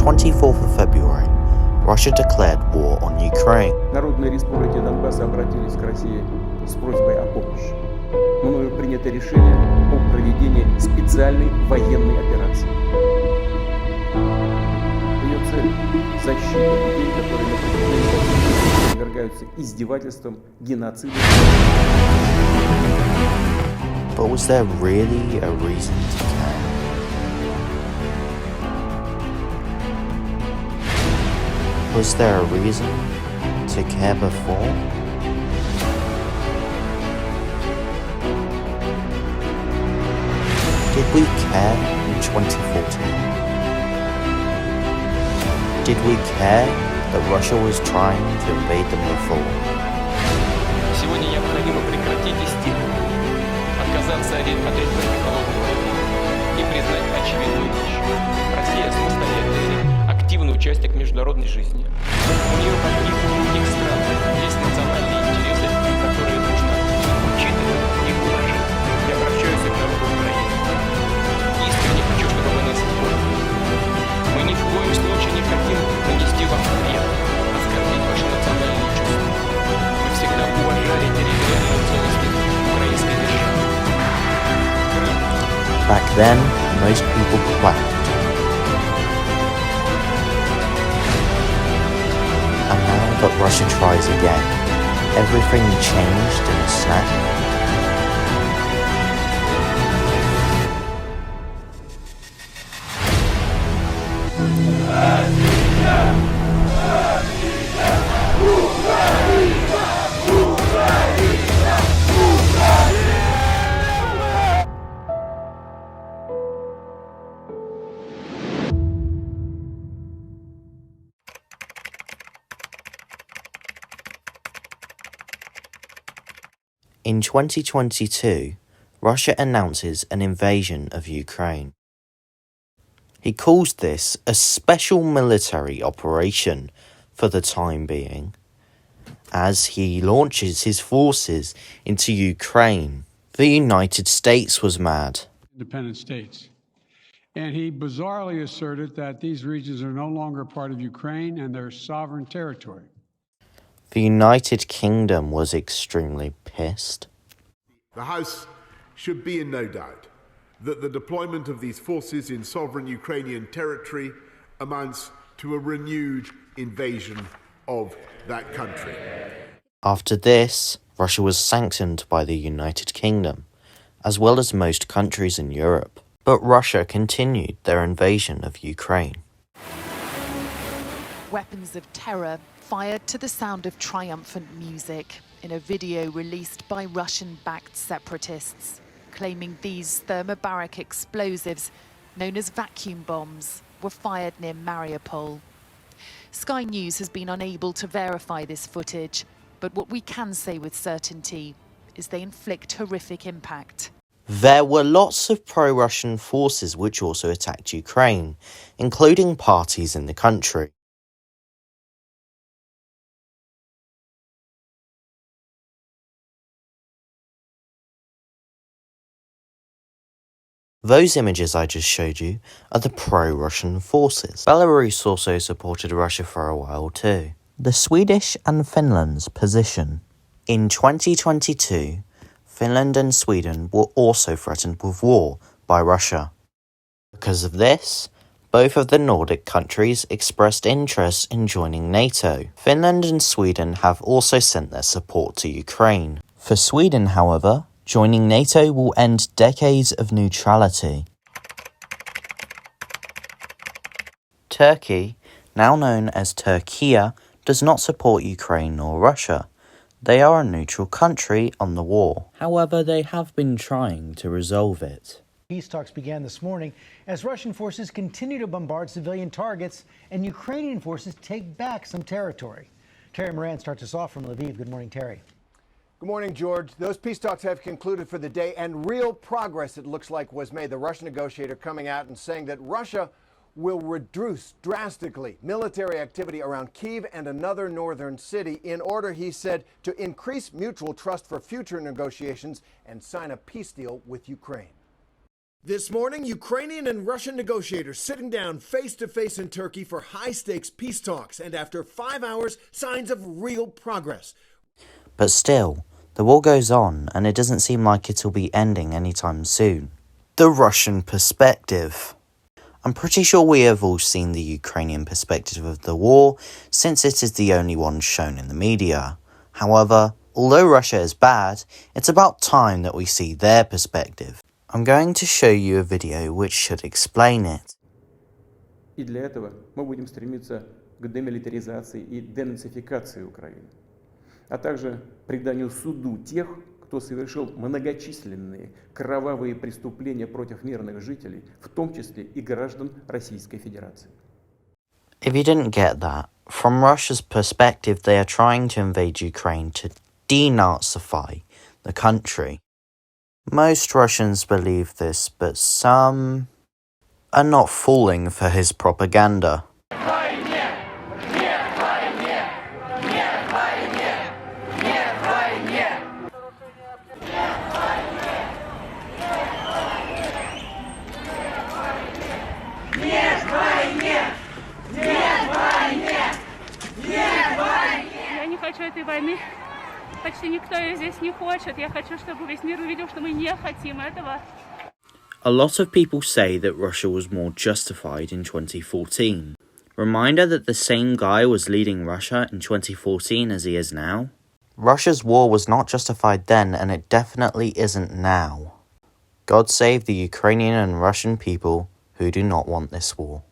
24th of February, Russia declared war on Ukraine. Народные республики Донбасса обратились к России с просьбой о помощи. Мною принято решение о проведении специальной военной операции. Ее цель – защита людей, которые на протяжении подвергаются издевательствам, геноциду. But was there really a reason to care? Was there a reason to care before? Did we care in 2014? Did we care that Russia was trying to invade them before? Сегодня необходимо прекратить истерику, отказаться от ритуальной холодной войны и признать очевидную вещь. Россия самостоятельный, активный участник международной жизни. У нее, как и у других стран, есть национальные интересы, которые нужно учитывать и уважать. Я обращаюсь к народу Украины. Искренне хочу, чтобы вы нас поняли. Мы ни в коем случае не хотим нанести вам вред, оскорбить ваши национальные чувства. Мы всегда уважали территориальную целостность украинской державы. Back then, most people clapped. And now that Russia tries again, everything changed in a snap. In 2022, Russia announces an invasion of Ukraine. He calls this a special military operation for the time being, as he launches his forces into Ukraine. The United States was mad. Independent states. And he bizarrely asserted that these regions are no longer part of Ukraine and their sovereign territory. The United Kingdom was extremely pissed. The House should be in no doubt that the deployment of these forces in sovereign Ukrainian territory amounts to a renewed invasion of that country. After this, Russia was sanctioned by the United Kingdom, as well as most countries in Europe. But Russia continued their invasion of Ukraine. Weapons of terror fired to the sound of triumphant music in a video released by Russian-backed separatists, claiming these thermobaric explosives, known as vacuum bombs, were fired near Mariupol. Sky News has been unable to verify this footage, but what we can say with certainty is they inflict horrific impact. There were lots of pro-Russian forces which also attacked Ukraine, including parties in the country. Those images I just showed you are the pro-Russian forces. Belarus also supported Russia for a while too. The Swedish and Finland's position. In 2022, Finland and Sweden were also threatened with war by Russia. Because of this, both of the Nordic countries expressed interest in joining NATO. Finland and Sweden have also sent their support to Ukraine. For Sweden, however, joining NATO will end decades of neutrality. Turkey, now known as Turkey, does not support Ukraine nor Russia. They are a neutral country on the war. However, they have been trying to resolve it. Peace talks began this morning as Russian forces continue to bombard civilian targets and Ukrainian forces take back some territory. Terry Moran starts us off from Lviv. Good morning, Terry. Good morning, George. Those peace talks have concluded for the day, and real progress, it looks like, was made. The Russian negotiator coming out and saying that Russia will reduce drastically military activity around Kyiv and another northern city in order, he said, to increase mutual trust for future negotiations and sign a peace deal with Ukraine. This morning, Ukrainian and Russian negotiators sitting down face-to-face in Turkey for high-stakes peace talks, and after 5 hours, signs of real progress. But still, the war goes on, and it doesn't seem like it'll be ending anytime soon. The Russian perspective. I'm pretty sure we have all seen the Ukrainian perspective of the war, since it is the only one shown in the media. However, although Russia is bad, it's about time that we see their perspective. I'm going to show you a video which should explain it. И для этого мы будем стремиться к демилитаризации и денацификации Украины, а также преданию суду тех, кто совершил многочисленные кровавые преступления против мирных жителей, в том числе и граждан Российской Федерации. If you didn't get that, from Russia's perspective, they are trying to invade Ukraine to denazify the country. Most Russians believe this, but some are not falling for his propaganda. Я не хочу этой войны. Почти никто ее здесь не хочет. Я хочу, чтобы весь мир увидел, что мы не хотим этого. A lot of people say that Russia was more justified in 2014. Reminder that the same guy was leading Russia in 2014 as he is now. Russia's war was not justified then, and it definitely isn't now. God save the Ukrainian and Russian people who do not want this war.